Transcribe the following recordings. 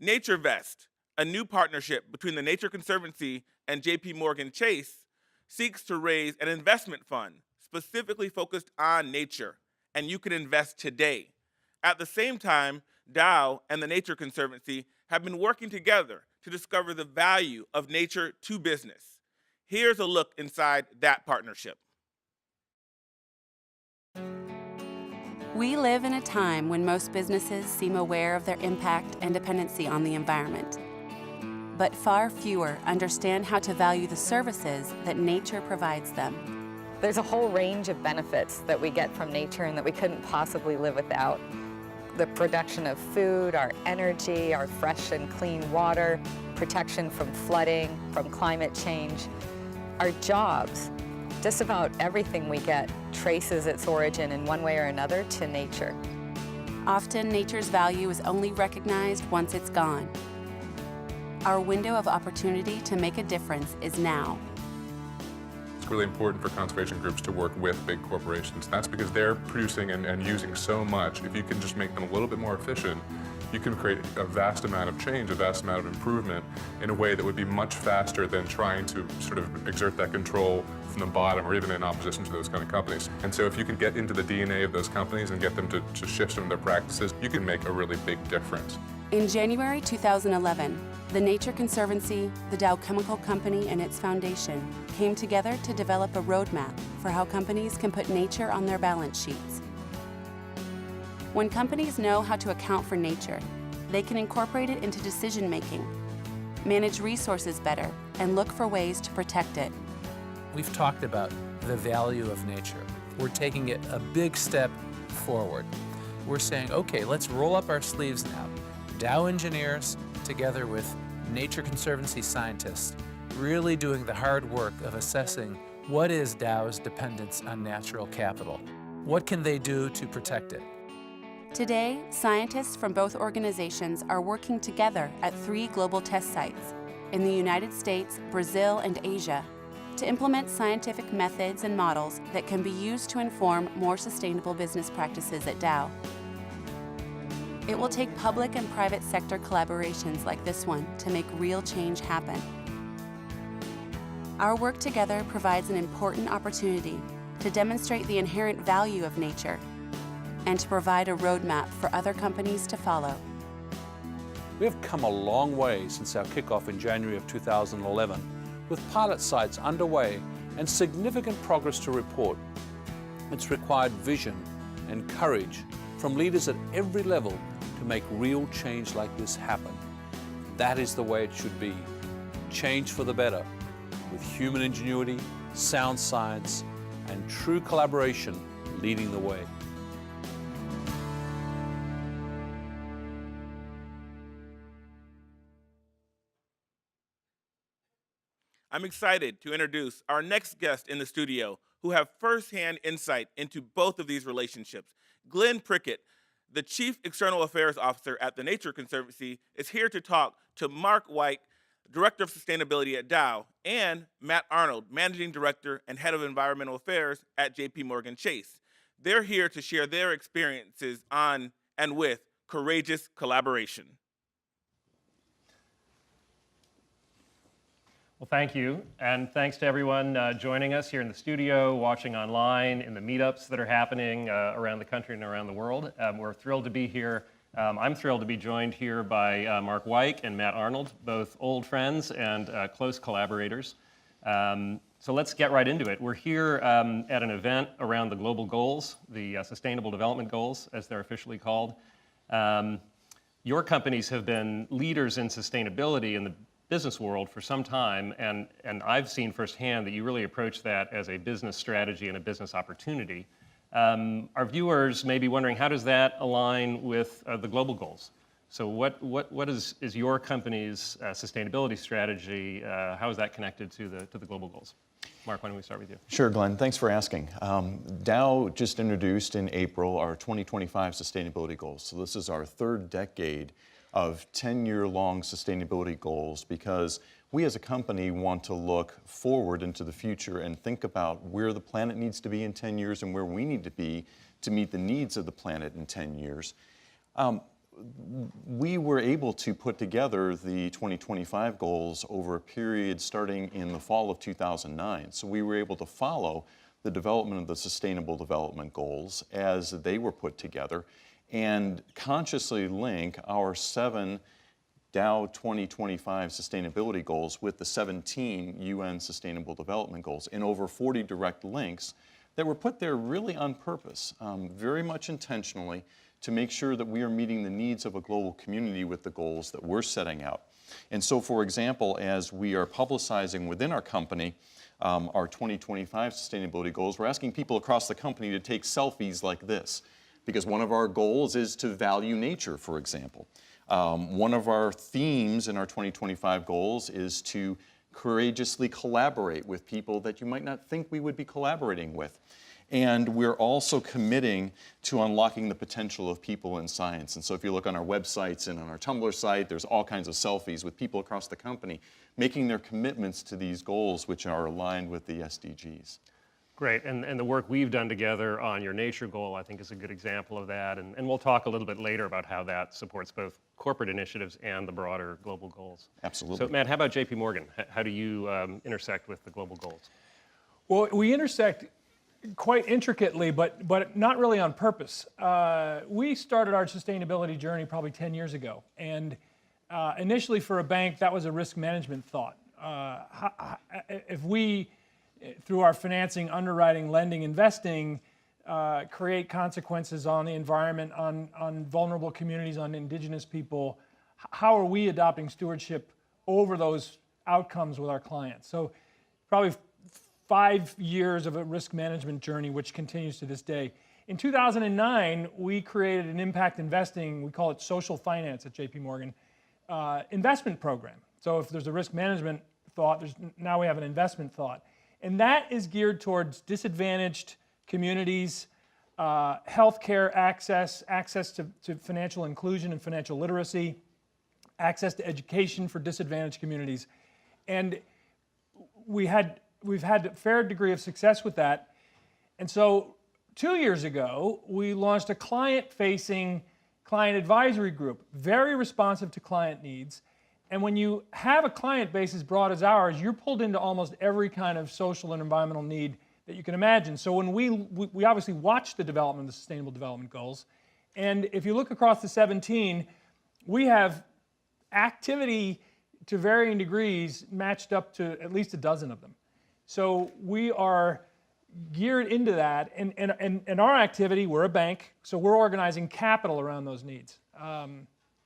NatureVest, a new partnership between the Nature Conservancy and JPMorgan Chase, seeks to raise an investment fund specifically focused on nature, and you can invest today. At the same time, Dow and the Nature Conservancy have been working together to discover the value of nature to business. Here's a look inside that partnership. We live in a time when most businesses seem aware of their impact and dependency on the environment. But far fewer understand how to value the services that nature provides them. There's a whole range of benefits that we get from nature and that we couldn't possibly live without. The production of food, our energy, our fresh and clean water, protection from flooding, from climate change, our jobs. Just about everything we get traces its origin in one way or another to nature. Often, nature's value is only recognized once it's gone. Our window of opportunity to make a difference is now. It's really important for conservation groups to work with big corporations. That's because they're producing and using so much. If you can just make them a little bit more efficient, you can create a vast amount of change, a vast amount of improvement in a way that would be much faster than trying to sort of exert that control from the bottom or even in opposition to those kind of companies. And so if you can get into the DNA of those companies and get them to shift some of their practices, you can make a really big difference. In January 2011, the Nature Conservancy, the Dow Chemical Company, and its foundation came together to develop a roadmap for how companies can put nature on their balance sheets. When companies know how to account for nature, they can incorporate it into decision-making, manage resources better, and look for ways to protect it. We've talked about the value of nature. We're taking it a big step forward. We're saying, okay, let's roll up our sleeves now. Dow engineers, together with Nature Conservancy scientists, really doing the hard work of assessing what is Dow's dependence on natural capital. What can they do to protect it? Today, scientists from both organizations are working together at 3 global test sites in the United States, Brazil, and Asia to implement scientific methods and models that can be used to inform more sustainable business practices at Dow. It will take public and private sector collaborations like this one to make real change happen. Our work together provides an important opportunity to demonstrate the inherent value of nature and to provide a roadmap for other companies to follow. We have come a long way since our kickoff in January of 2011, with pilot sites underway and significant progress to report. It's required vision and courage from leaders at every level to make real change like this happen. That is the way it should be. Change for the better, with human ingenuity, sound science, and true collaboration leading the way. I'm excited to introduce our next guest in the studio who have firsthand insight into both of these relationships. Glenn Prickett, the Chief External Affairs Officer at the Nature Conservancy, is here to talk to Mark Weick, Director of Sustainability at Dow, and Matt Arnold, Managing Director and Head of Environmental Affairs at JPMorgan Chase. They're here to share their experiences on and with courageous collaboration. Well, thank you, and thanks to everyone joining us here in the studio, watching online, in the meetups that are happening around the country and around the world. We're thrilled to be here. I'm thrilled to be joined here by Mark Weick and Matt Arnold, both old friends and close collaborators. So let's get right into it. We're here at an event around the global goals, the Sustainable Development Goals, as they're officially called. Your companies have been leaders in sustainability in the business world for some time, and I've seen firsthand that you really approach that as a business strategy and a business opportunity. Our viewers may be wondering, how does that align with the global goals? So what is your company's sustainability strategy? How is that connected to the global goals? Mark, why don't we start with you? Sure, Glenn. Thanks for asking. Dow just introduced in April our 2025 sustainability goals. So this is our third decade of 10-year-long sustainability goals, because we as a company want to look forward into the future and think about where the planet needs to be in 10 years and where we need to be to meet the needs of the planet in 10 years. we were able to put together the 2025 goals over a period starting in the fall of 2009. So we were able to follow the development of the Sustainable Development Goals as they were put together and consciously link our 7 Dow 2025 sustainability goals with the 17 UN Sustainable Development Goals in over 40 direct links that were put there really on purpose, very much intentionally, to make sure that we are meeting the needs of a global community with the goals that we're setting out. And so, for example, as we are publicizing within our company our 2025 sustainability goals, we're asking people across the company to take selfies like this, because one of our goals is to value nature, for example. One of our themes in our 2025 goals is to courageously collaborate with people that you might not think we would be collaborating with. And we're also committing to unlocking the potential of people in science. And so if you look on our websites and on our Tumblr site, there's all kinds of selfies with people across the company making their commitments to these goals, which are aligned with the SDGs. Great, and the work we've done together on your nature goal, I think, is a good example of that. And we'll talk a little bit later about how that supports both corporate initiatives and the broader global goals. Absolutely. So Matt, how about JPMorgan? How do you intersect with the global goals? Well, we intersect quite intricately, but not really on purpose. We started our sustainability journey probably 10 years ago. And initially for a bank, that was a risk management thought. If we, through our financing, underwriting, lending, investing, create consequences on the environment, on vulnerable communities, on indigenous people, how are we adopting stewardship over those outcomes with our clients? So probably 5 years of a risk management journey, which continues to this day. In 2009, we created an impact investing, we call it social finance at JPMorgan, investment program. So if there's a risk management thought, now we have an investment thought. And that is geared towards disadvantaged communities, healthcare access to financial inclusion and financial literacy, access to education for disadvantaged communities. And we've had a fair degree of success with that. And so 2 years ago, we launched a client-facing client advisory group, very responsive to client needs. And when you have a client base as broad as ours, you're pulled into almost every kind of social and environmental need that you can imagine. So when we obviously watch the development of the Sustainable Development Goals, and if you look across the 17, we have activity to varying degrees matched up to at least a dozen of them. So we are geared into that, and our activity, we're a bank, so we're organizing capital around those needs.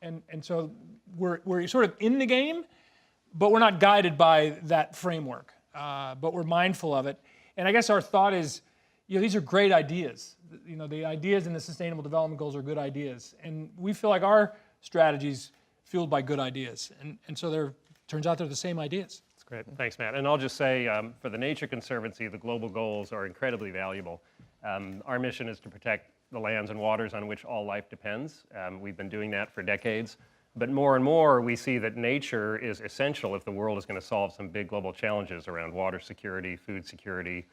And so we're sort of in the game, but we're not guided by that framework, but we're mindful of it. And I guess our thought is, these are great ideas. The ideas in the Sustainable Development Goals are good ideas, and we feel like our strategy's fueled by good ideas, and so turns out they're the same ideas. Great, thanks, Matt. And I'll just say, for the Nature Conservancy, the global goals are incredibly valuable. Our mission is to protect the lands and waters on which all life depends. We've been doing that for decades. But more and more, we see that nature is essential if the world is going to solve some big global challenges around water security, food security,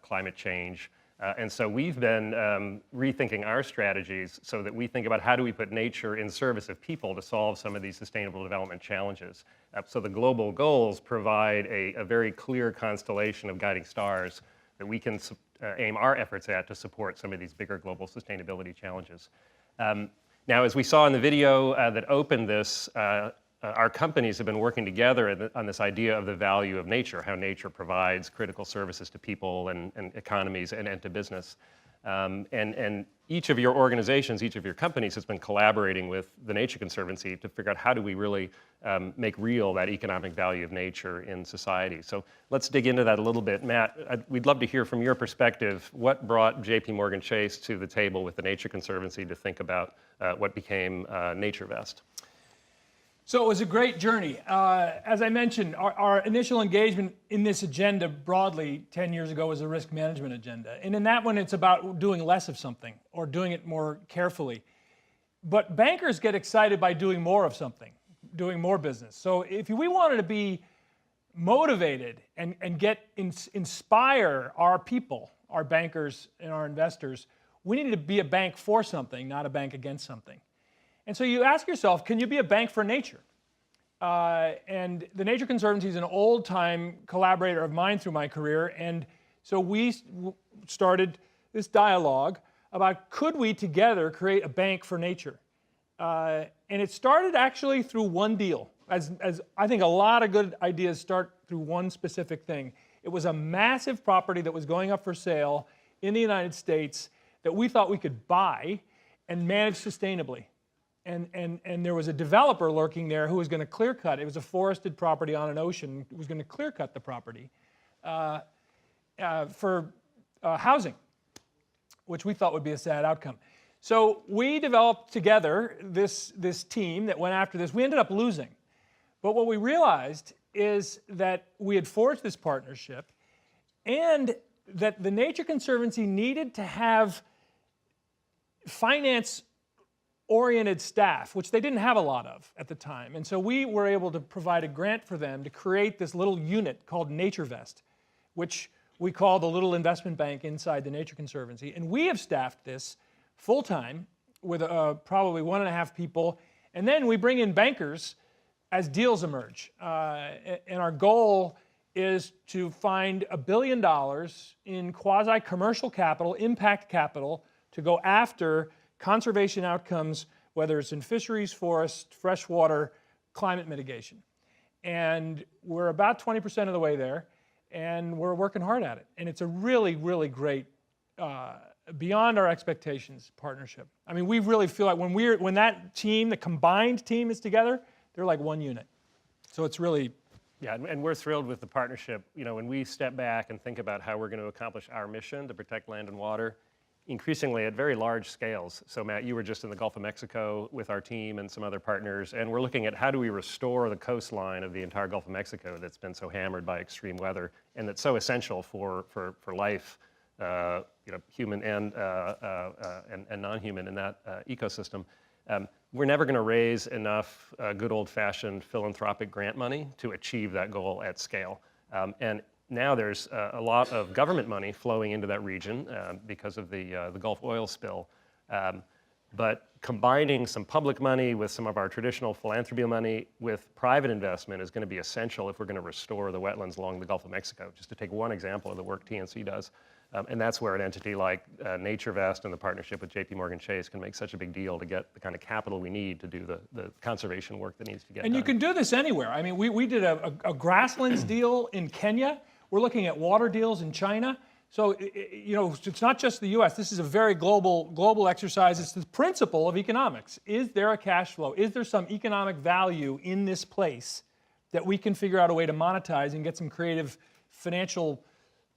climate change. And so we've been rethinking our strategies so that we think about how do we put nature in service of people to solve some of these sustainable development challenges. So the global goals provide a very clear constellation of guiding stars that we can aim our efforts at to support some of these bigger global sustainability challenges. Now, as we saw in the video that opened this, our companies have been working together on this idea of the value of nature, how nature provides critical services to people and economies and to business. And each of your organizations, each of your companies has been collaborating with the Nature Conservancy to figure out how do we really make real that economic value of nature in society. So let's dig into that a little bit. Matt, we'd love to hear from your perspective, what brought JPMorgan Chase to the table with the Nature Conservancy to think about what became NatureVest? So it was a great journey. As I mentioned, our initial engagement in this agenda broadly 10 years ago was a risk management agenda. And in that one, it's about doing less of something or doing it more carefully. But bankers get excited by doing more of something, doing more business. So if we wanted to be motivated and inspire our people, our bankers and our investors, we needed to be a bank for something, not a bank against something. And so you ask yourself, can you be a bank for nature? And the Nature Conservancy is an old-time collaborator of mine through my career, and so we started this dialogue about could we together create a bank for nature? And it started actually through one deal, as I think a lot of good ideas start through one specific thing. It was a massive property that was going up for sale in the United States that we thought we could buy and manage sustainably. And there was a developer lurking there who was going to clear cut. It was a forested property on an ocean. Who was going to clear cut the property for housing, which we thought would be a sad outcome. So we developed together this team that went after this. We ended up losing. But what we realized is that we had forged this partnership and that the Nature Conservancy needed to have finance-oriented staff, which they didn't have a lot of at the time. And so we were able to provide a grant for them to create this little unit called NatureVest, which we call the little investment bank inside the Nature Conservancy. And we have staffed this full-time with probably 1.5 people. And then we bring in bankers as deals emerge. And our goal is to find $1 billion in quasi-commercial capital, impact capital, to go after conservation outcomes, whether it's in fisheries, forests, freshwater, climate mitigation. And we're about 20% of the way there, and we're working hard at it. And it's a really, really great, beyond our expectations, partnership. I mean, we really feel like when that team, the combined team is together, they're like one unit. So it's really... Yeah, and we're thrilled with the partnership. You know, when we step back and think about how we're going to accomplish our mission to protect land and water, increasingly at very large scales. So Matt, you were just in the Gulf of Mexico with our team and some other partners, and we're looking at how do we restore the coastline of the entire Gulf of Mexico that's been so hammered by extreme weather and that's so essential for life, you know, human and non-human in that ecosystem. We're never going to raise enough good old-fashioned philanthropic grant money to achieve that goal at scale. And now there's a lot of government money flowing into that region because of the Gulf oil spill. But combining some public money with some of our traditional philanthropy money with private investment is going to be essential if we're going to restore the wetlands along the Gulf of Mexico, just to take one example of the work TNC does. And that's where an entity like NatureVest and the partnership with JPMorgan Chase can make such a big deal to get the kind of capital we need to do the conservation work that needs to get done. And you can do this anywhere. I mean, we did a grasslands deal in Kenya. We're looking at water deals in China. So, you know, it's not just the U.S. This is a very global exercise. It's the principle of economics. Is there a cash flow? Is there some economic value in this place that we can figure out a way to monetize and get some creative financial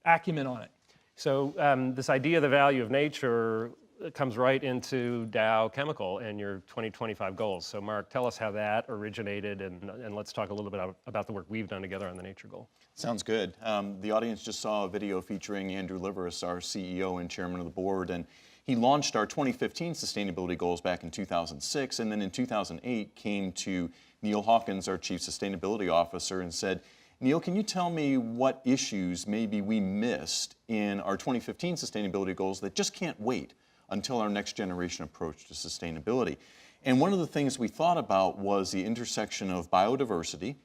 acumen on it? So this idea of the value of nature comes right into Dow Chemical and your 2025 goals. So Mark, tell us how that originated, and let's talk a little bit about the work we've done together on the nature goal. Sounds good. The audience just saw a video featuring Andrew Liveris, our CEO and chairman of the board, and he launched our 2015 sustainability goals back in 2006, and then in 2008 came to Neil Hawkins, our chief sustainability officer, and said, Neil, can you tell me what issues maybe we missed in our 2015 sustainability goals that just can't wait until our next generation approach to sustainability? And one of the things we thought about was the intersection of biodiversity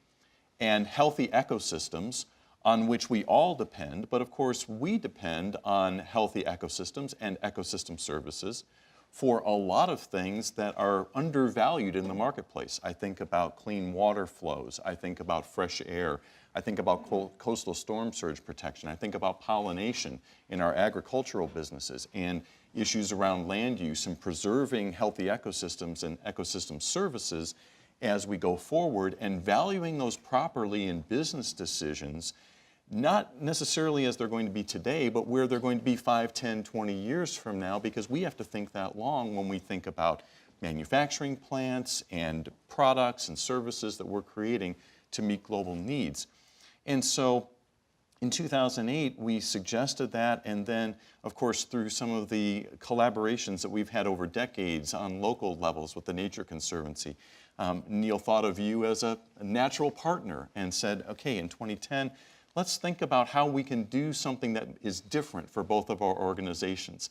and healthy ecosystems on which we all depend, but of course we depend on healthy ecosystems and ecosystem services for a lot of things that are undervalued in the marketplace. I think about clean water flows, I think about fresh air, I think about coastal storm surge protection, I think about pollination in our agricultural businesses, and issues around land use and preserving healthy ecosystems and ecosystem services as we go forward, and valuing those properly in business decisions, not necessarily as they're going to be today, but where they're going to be 5, 10, 20 years from now, because we have to think that long when we think about manufacturing plants and products and services that we're creating to meet global needs. And so in 2008, we suggested that, and then, of course, through some of the collaborations that we've had over decades on local levels with the Nature Conservancy, Neil thought of you as a natural partner and said, okay, in 2010, let's think about how we can do something that is different for both of our organizations.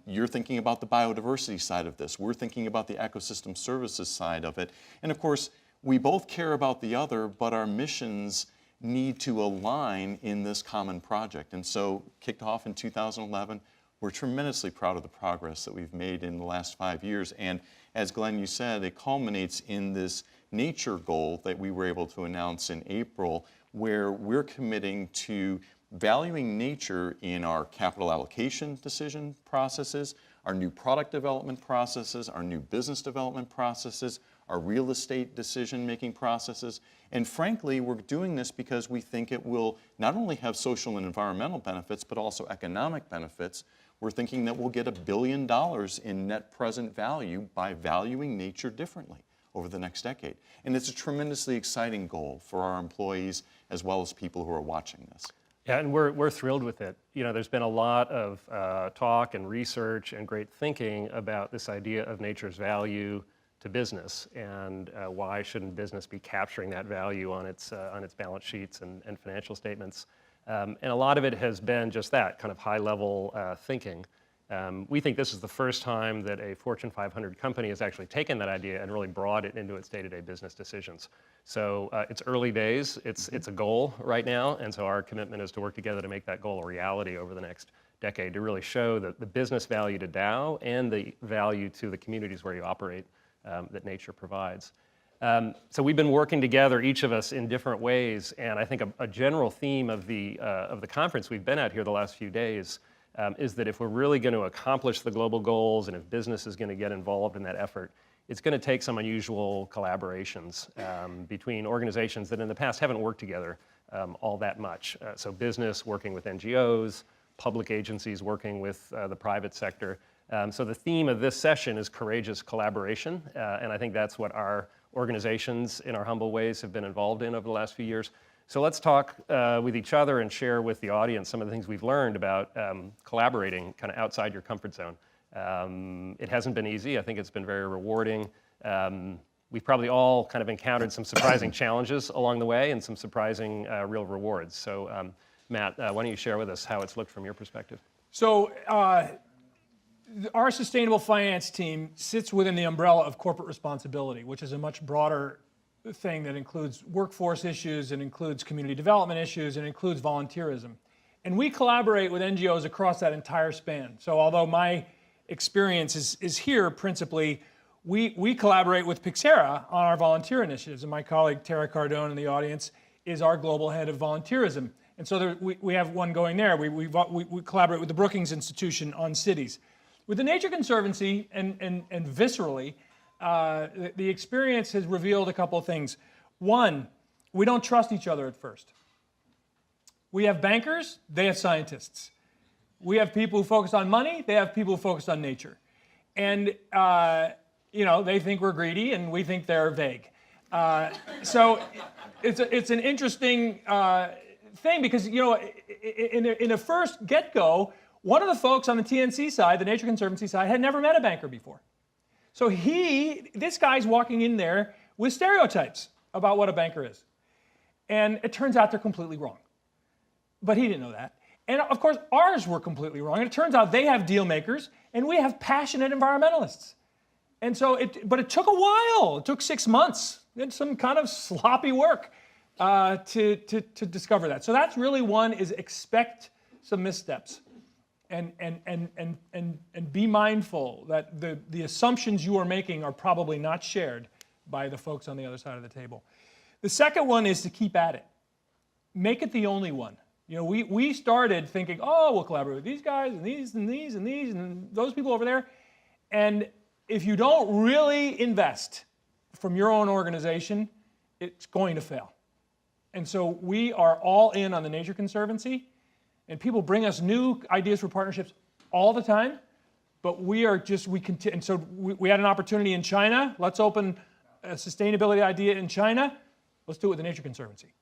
You're thinking about the biodiversity side of this. We're thinking about the ecosystem services side of it. And of course, we both care about the other, but our missions need to align in this common project. And so, kicked off in 2011, we're tremendously proud of the progress that we've made in the last 5 years. And as Glenn, you said, it culminates in this nature goal that we were able to announce in April, where we're committing to valuing nature in our capital allocation decision processes, our new product development processes, our new business development processes, our real estate decision-making processes. And frankly, we're doing this because we think it will not only have social and environmental benefits, but also economic benefits. We're thinking that we'll get $1 billion in net present value by valuing nature differently over the next decade. And it's a tremendously exciting goal for our employees as well as people who are watching this. Yeah, and we're thrilled with it. You know, there's been a lot of talk and research and great thinking about this idea of nature's value to business, and why shouldn't business be capturing that value on its balance sheets and financial statements. And a lot of it has been just that, kind of high-level thinking. We think this is the first time that a Fortune 500 company has actually taken that idea and really brought it into its day-to-day business decisions. So it's early days, it's a goal right now, and so our commitment is to work together to make that goal a reality over the next decade, to really show the business value to Dow and the value to the communities where you operate that nature provides. So we've been working together, each of us in different ways, and I think a general theme of the conference we've been at here the last few days is that if we're really going to accomplish the global goals and if business is going to get involved in that effort, it's going to take some unusual collaborations between organizations that in the past haven't worked together all that much. So business working with NGOs, public agencies working with the private sector. So the theme of this session is courageous collaboration, and I think that's what our organizations in our humble ways have been involved in over the last few years. So let's talk with each other and share with the audience some of the things we've learned about collaborating kind of outside your comfort zone. It hasn't been easy. I think it's been very rewarding. We've probably all kind of encountered some surprising challenges along the way and some surprising real rewards. So Matt, why don't you share with us how it's looked from your perspective? So our sustainable finance team sits within the umbrella of corporate responsibility, which is a much broader thing that includes workforce issues, and includes community development issues, and includes volunteerism. And we collaborate with NGOs across that entire span. So although my experience is here principally, we collaborate with PYXERA on our volunteer initiatives. And my colleague Tara Cardone in the audience is our global head of volunteerism. And so we have one going there. We collaborate with the Brookings Institution on cities. With the Nature Conservancy and viscerally, the experience has revealed a couple of things. One, we don't trust each other at first. We have bankers, they have scientists. We have people who focus on money, they have people who focus on nature. And you know, they think we're greedy and we think they're vague. So it's an interesting thing because, you know, in a first get-go, one of the folks on the TNC side, the Nature Conservancy side, had never met a banker before. So this guy's walking in there with stereotypes about what a banker is. And it turns out they're completely wrong. But he didn't know that. And of course, ours were completely wrong. And it turns out they have deal makers, and we have passionate environmentalists. And so, but it took a while. It took 6 months. It's some kind of sloppy work to discover that. So that's really one, is expect some missteps. And be mindful that the assumptions you are making are probably not shared by the folks on the other side of the table. The second one is to keep at it. Make it the only one. You know, we started thinking, oh, we'll collaborate with these guys and these and these and these and those people over there. And if you don't really invest from your own organization, it's going to fail. And so we are all in on the Nature Conservancy. And people bring us new ideas for partnerships all the time, but we continue. And so we had an opportunity in China. Let's open a sustainability idea in China. Let's do it with the Nature Conservancy.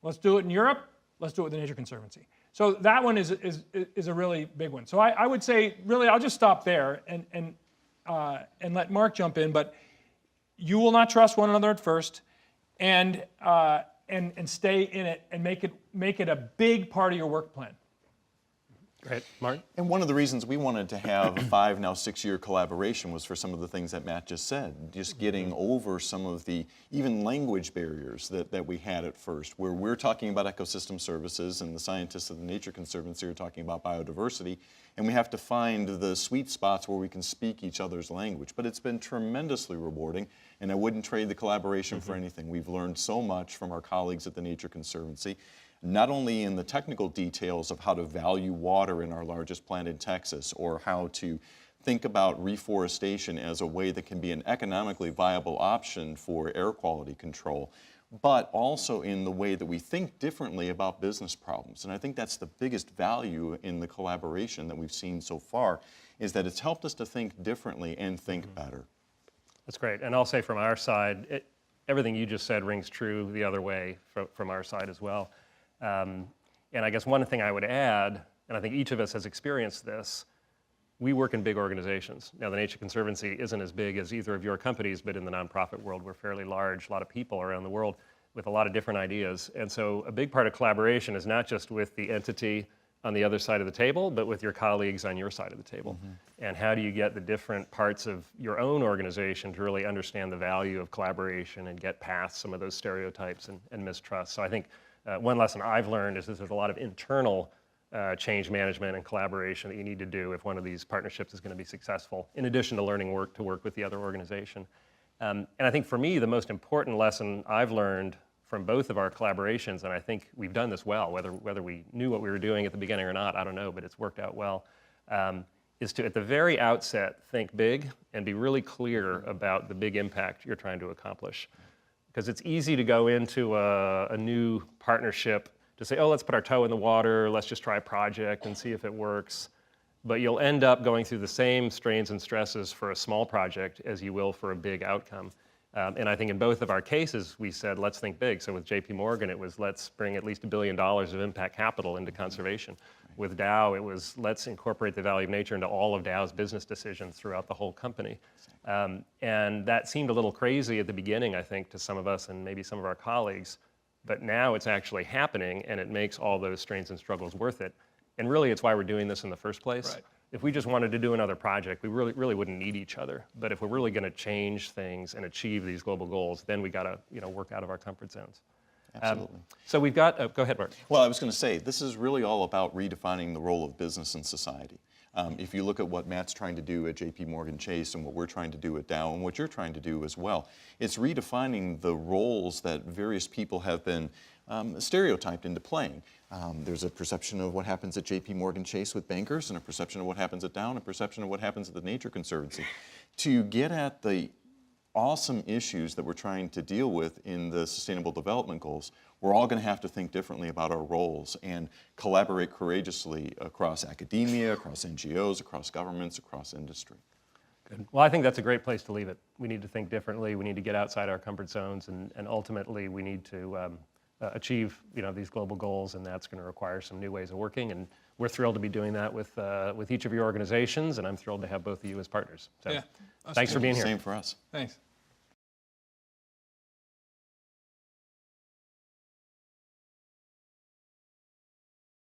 Let's do it in Europe. Let's do it with the Nature Conservancy. So that one is a really big one. So I would say, really, I'll just stop there and let Mark jump in. But you will not trust one another at first, and stay in it and make it a big part of your work plan. Great. Mark? And one of the reasons we wanted to have a 5, now 6-year collaboration was for some of the things that Matt just said, just getting over some of the even language barriers that we had at first, where we're talking about ecosystem services and the scientists of the Nature Conservancy are talking about biodiversity, and we have to find the sweet spots where we can speak each other's language. But it's been tremendously rewarding, and I wouldn't trade the collaboration for anything. We've learned so much from our colleagues at the Nature Conservancy, not only in the technical details of how to value water in our largest plant in Texas, or how to think about reforestation as a way that can be an economically viable option for air quality control, but also in the way that we think differently about business problems. And I think that's the biggest value in the collaboration that we've seen so far, is that it's helped us to think differently and think better. That's great. And I'll say from our side, everything you just said rings true the other way from our side as well. And I guess one thing I would add, and I think each of us has experienced this, we work in big organizations. Now, the Nature Conservancy isn't as big as either of your companies, but in the nonprofit world, we're fairly large, a lot of people around the world with a lot of different ideas. And so a big part of collaboration is not just with the entity on the other side of the table, but with your colleagues on your side of the table. And how do you get the different parts of your own organization to really understand the value of collaboration and get past some of those stereotypes and mistrust? So I think one lesson I've learned is that there's a lot of internal change management and collaboration that you need to do if one of these partnerships is going to be successful, in addition to learning to work with the other organization. And I think for me, the most important lesson I've learned from both of our collaborations, and I think we've done this well, whether we knew what we were doing at the beginning or not, I don't know, but it's worked out well, is to, at the very outset, think big and be really clear about the big impact you're trying to accomplish. Because it's easy to go into a new partnership to say, oh, let's put our toe in the water, let's just try a project and see if it works. But you'll end up going through the same strains and stresses for a small project as you will for a big outcome. And I think in both of our cases, we said, let's think big. So with JPMorgan, it was, let's bring at least $1 billion of impact capital into conservation. With Dow, it was, let's incorporate the value of nature into all of Dow's business decisions throughout the whole company. And that seemed a little crazy at the beginning, I think, to some of us and maybe some of our colleagues. But now it's actually happening, and it makes all those strains and struggles worth it. And really, it's why we're doing this in the first place. Right. If we just wanted to do another project, we really wouldn't need each other. But if we're really going to change things and achieve these global goals, then we got to work out of our comfort zones. Absolutely. So we've got, go ahead, Mark. Well, I was going to say, this is really all about redefining the role of business in society. If you look at what Matt's trying to do at JPMorgan Chase and what we're trying to do at Dow and what you're trying to do as well, it's redefining the roles that various people have been stereotyped into playing. There's a perception of what happens at JPMorgan Chase with bankers, and a perception of what happens at Dow, and a perception of what happens at the Nature Conservancy. To get at the awesome issues that we're trying to deal with in the Sustainable Development Goals, we're all going to have to think differently about our roles and collaborate courageously across academia, across NGOs, across governments, across industry. Good. Well, I think that's a great place to leave it. We need to think differently. We need to get outside our comfort zones, and ultimately we need to achieve these global goals, and that's going to require some new ways of working. And we're thrilled to be doing that with each of your organizations, and I'm thrilled to have both of you as partners. So, yeah, thanks for being here. Same for us. Thanks.